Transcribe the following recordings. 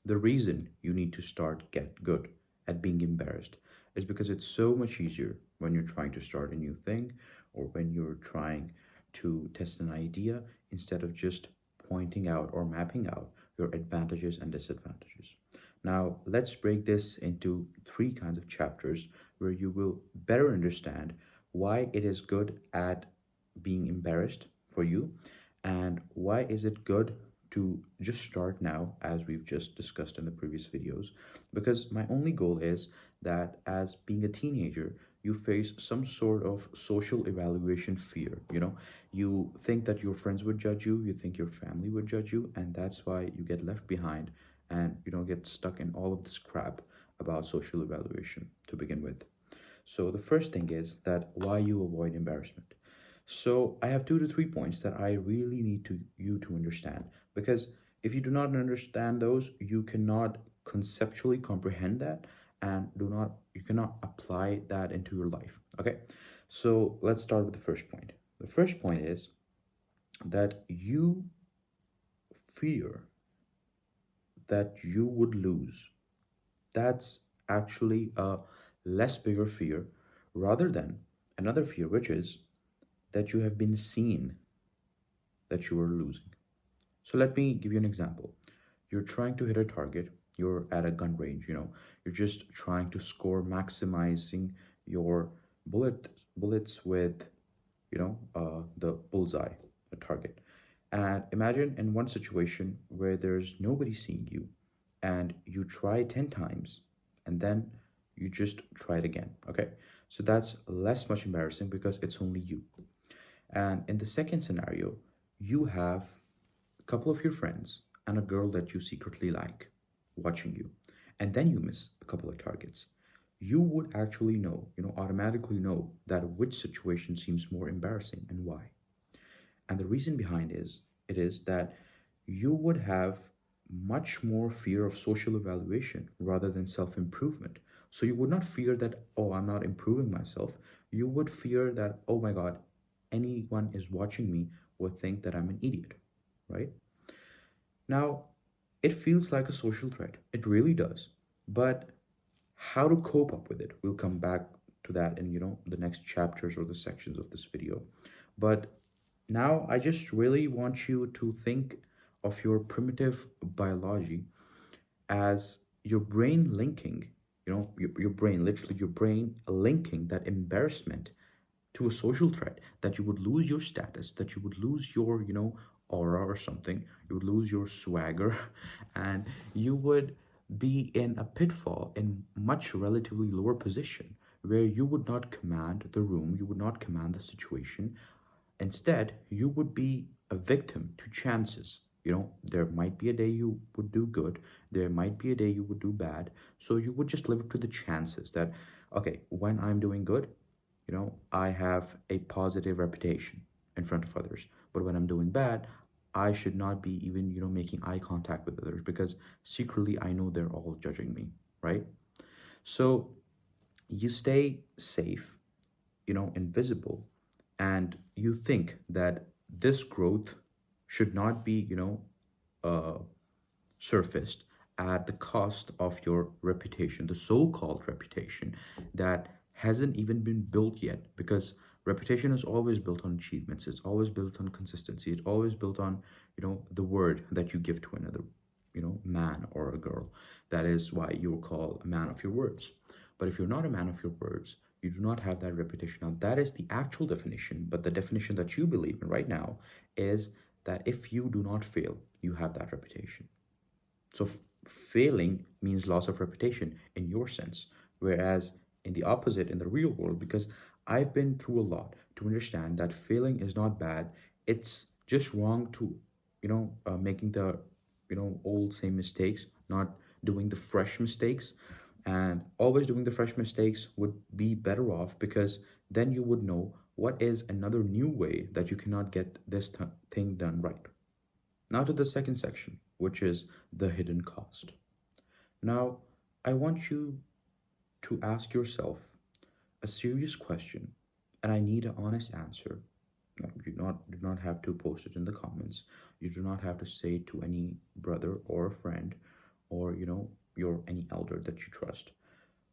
The reason you need to start get good at being embarrassed is because it's so much easier when you're trying to start a new thing or when you're trying to test an idea instead of just pointing out or mapping out your advantages and disadvantages. Now, let's break this into three kinds of chapters where you will better understand why it is good at being embarrassed for you and why is it good to just start now, as we've just discussed in the previous videos. Because my only goal is that as being a teenager, you face some sort of social evaluation fear. You think that your friends would judge you, you think your family would judge you, and that's why you get left behind and you don't get stuck in all of this crap about social evaluation to begin with. So the first thing is that why you avoid embarrassment. So I have 2 to 3 points that I really need you to understand, because if you do not understand those, you cannot conceptually comprehend that and do not you cannot apply that into your life. Okay? So let's start with the first point. The first point is that you fear that you would lose. That's actually a less bigger fear rather than another fear, which is that you have been seen that you are losing. So let me give you an example. You're trying to hit a target, you're at a gun range, you're just trying to score, maximizing your bullets with, the bullseye, a target. And imagine in one situation where there's nobody seeing you and you try 10 times and then you just try it again. Okay. So that's less much embarrassing because it's only you. And in the second scenario, you have a couple of your friends and a girl that you secretly like watching you, and then you miss a couple of targets. You would actually know, automatically know that which situation seems more embarrassing and why. And the reason behind it is that you would have much more fear of social evaluation rather than self-improvement. So you would not fear that, oh, I'm not improving myself. You would fear that, oh my God, anyone is watching me would think that I'm an idiot, right? Now, it feels like a social threat. It really does. But how to cope up with it, we'll come back to that in, the next chapters or the sections of this video. But now I just really want you to think of your primitive biology as your brain linking, your brain, literally your brain linking that embarrassment to a social threat, that you would lose your status, that you would lose your, aura or something, you would lose your swagger, and you would be in a pitfall in much relatively lower position where you would not command the room, you would not command the situation. Instead, you would be a victim to chances. There might be a day you would do good, there might be a day you would do bad. So you would just live up to the chances that, okay, when I'm doing good, I have a positive reputation in front of others. But when I'm doing bad, I should not be even, making eye contact with others because secretly I know they're all judging me, right? So you stay safe, invisible, and you think that this growth should not be, uh, surfaced at the cost of your reputation, the so-called reputation that hasn't even been built yet, because reputation is always built on achievements, it's always built on consistency, it's always built on, the word that you give to another, man or a girl. That is why you are called a man of your words. But if you're not a man of your words, you do not have that reputation. Now, that is the actual definition, but the definition that you believe in right now is that if you do not fail, you have that reputation. So failing means loss of reputation in your sense, whereas in the opposite, in the real world, because I've been through a lot to understand that failing is not bad. It's just wrong to, making the, old same mistakes, not doing the fresh mistakes. And always doing the fresh mistakes would be better off because then you would know what is another new way that you cannot get this thing done right. Now to the second section, which is the hidden cost. Now, I want you to ask yourself a serious question, and I need an honest answer. No, you do not have to post it in the comments. You do not have to say it to any brother or a friend or your any elder that you trust.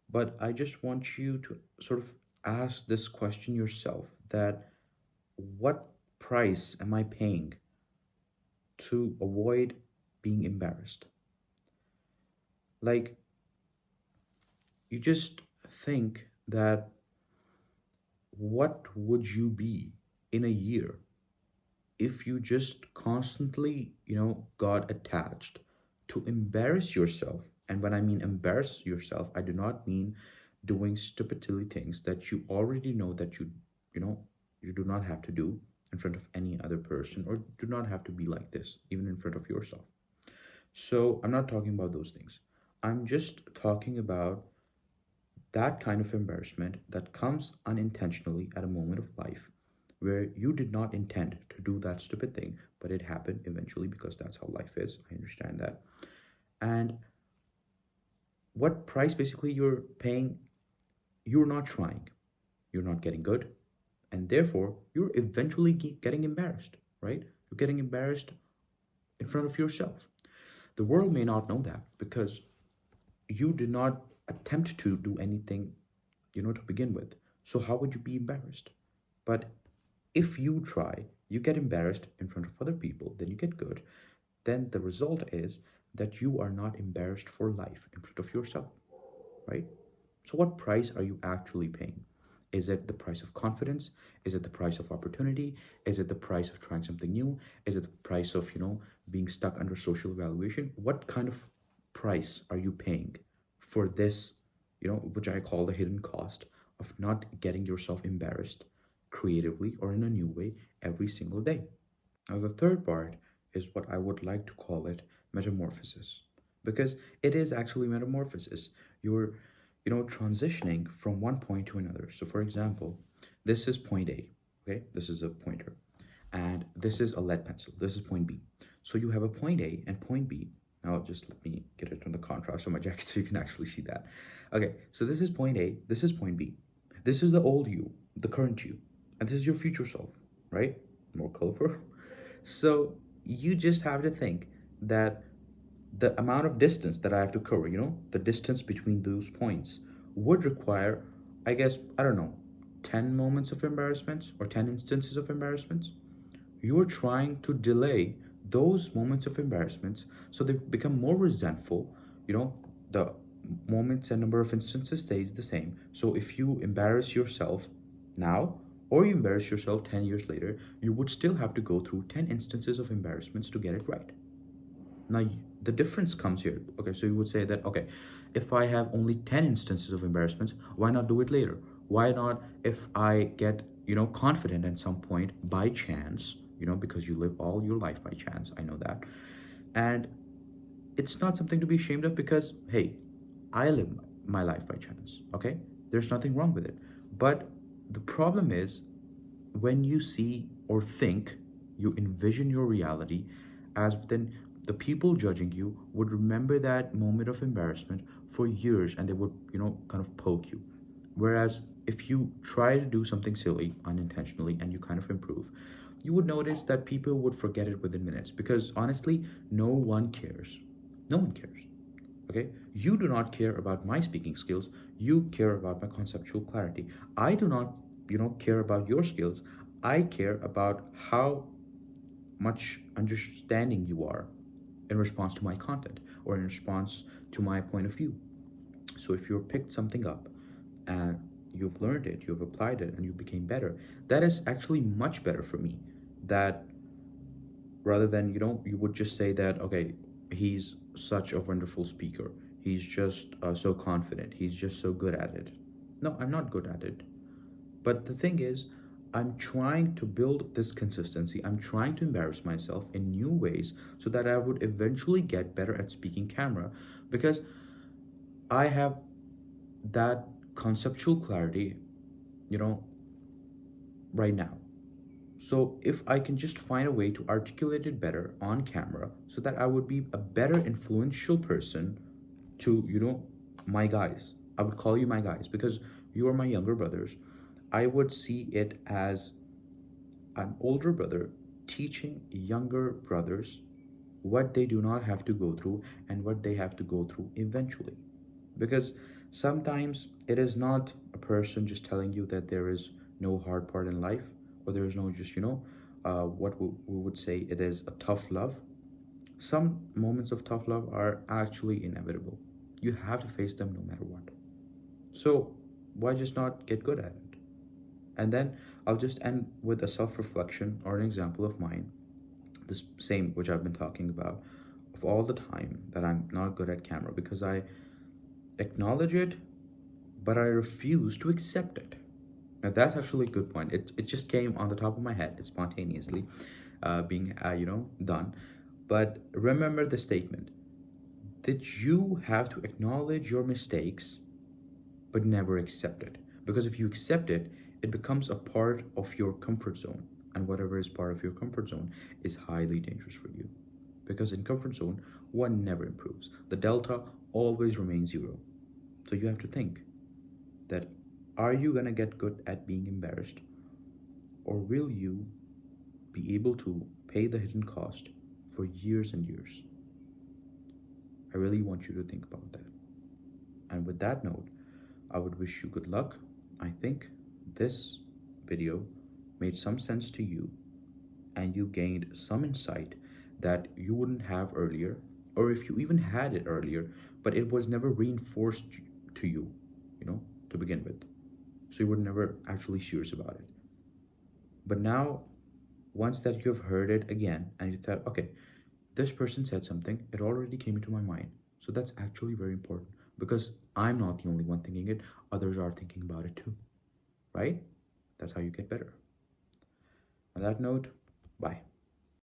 But I just want you to sort of ask this question yourself, that what price am I paying to avoid being embarrassed? Like, you just think that what would you be in a year if you just constantly, got attached to embarrass yourself? And when I mean embarrass yourself, I do not mean doing stupid silly things that you already know that you know, you do not have to do in front of any other person, or do not have to be like this, even in front of yourself. So I'm not talking about those things. I'm just talking about that kind of embarrassment that comes unintentionally at a moment of life where you did not intend to do that stupid thing, but it happened eventually because that's how life is. I understand that. And what price basically you're paying, you're not trying, you're not getting good, and therefore you're eventually getting embarrassed, right? You're getting embarrassed in front of yourself. The world may not know that because you did not attempt to do anything, to begin with. So how would you be embarrassed? But if you try, you get embarrassed in front of other people, then you get good, then the result is that you are not embarrassed for life in front of yourself, right? So, what price are you actually paying? Is it the price of confidence? Is it the price of opportunity? Is it the price of trying something new? Is it the price of, being stuck under social evaluation? What kind of price are you paying for this, which I call the hidden cost of not getting yourself embarrassed creatively or in a new way every single day? Now, the third part is what I would like to call it metamorphosis, because it is actually metamorphosis. You're, transitioning from one point to another. So, for example, this is point A, okay? This is a pointer, and this is a lead pencil. This is point B. So, you have a point A and point B. Now, just let me get it on the contrast on my jacket so you can actually see that. Okay, so this is point A, this is point B. This is the old you, the current you, and this is your future self, right? More colorful. So you just have to think that the amount of distance that I have to cover, the distance between those points would require, I guess, I don't know, 10 moments of embarrassment or 10 instances of embarrassment. You are trying to delay those moments of embarrassment so they become more resentful. The moments and number of instances stays the same. So if you embarrass yourself now, or you embarrass yourself 10 years later, you would still have to go through 10 instances of embarrassments to get it right. Now, the difference comes here. Okay, so you would say that, okay, if I have only 10 instances of embarrassments, why not do it later? Why not, if I get, confident at some point by chance, because you live all your life by chance, I know that. And it's not something to be ashamed of because, hey, I live my life by chance, okay? There's nothing wrong with it. But the problem is when you see or think, you envision your reality as then the people judging you would remember that moment of embarrassment for years and they would, kind of poke you. Whereas if you try to do something silly unintentionally and you kind of improve, you would notice that people would forget it within minutes because honestly, no one cares. No one cares. Okay, you do not care about my speaking skills, you care about my conceptual clarity. I do not, care about your skills. I care about how much understanding you are in response to my content or in response to my point of view. So if you've picked something up and you've learned it, you've applied it, and you became better, that is actually much better for me. That rather than, you would just say that, okay, he's such a wonderful speaker. He's just so confident. He's just so good at it. No, I'm not good at it. But the thing is, I'm trying to build this consistency. I'm trying to embarrass myself in new ways so that I would eventually get better at speaking camera because I have that conceptual clarity, you know, right now. So if I can just find a way to articulate it better on camera so that I would be a better influential person to, my guys. I would call you my guys because you are my younger brothers. I would see it as an older brother teaching younger brothers what they do not have to go through and what they have to go through eventually. Because sometimes it is not a person just telling you that there is no hard part in life, or there is no just, what we would say it is a tough love. Some moments of tough love are actually inevitable. You have to face them no matter what. So, why just not get good at it? And then I'll just end with a self reflection or an example of mine, this same which I've been talking about, of all the time that I'm not good at camera because I acknowledge it, but I refuse to accept it. Now that's actually a good point. It just came on the top of my head. It's spontaneously being done. But remember the statement that you have to acknowledge your mistakes but never accept it. Because if you accept it, it becomes a part of your comfort zone. And whatever is part of your comfort zone is highly dangerous for you. Because in comfort zone, one never improves. The delta always remains zero. So you have to think that, are you gonna get good at being embarrassed? Or will you be able to pay the hidden cost for years and years? I really want you to think about that. And with that note, I would wish you good luck. I think this video made some sense to you and you gained some insight that you wouldn't have earlier, or if you even had it earlier, but it was never reinforced to you, to begin with. So you were never actually serious about it. But now, once that you've heard it again and you thought, okay, this person said something, it already came into my mind. So that's actually very important because I'm not the only one thinking it, others are thinking about it too, right? That's how you get better. On that note, bye.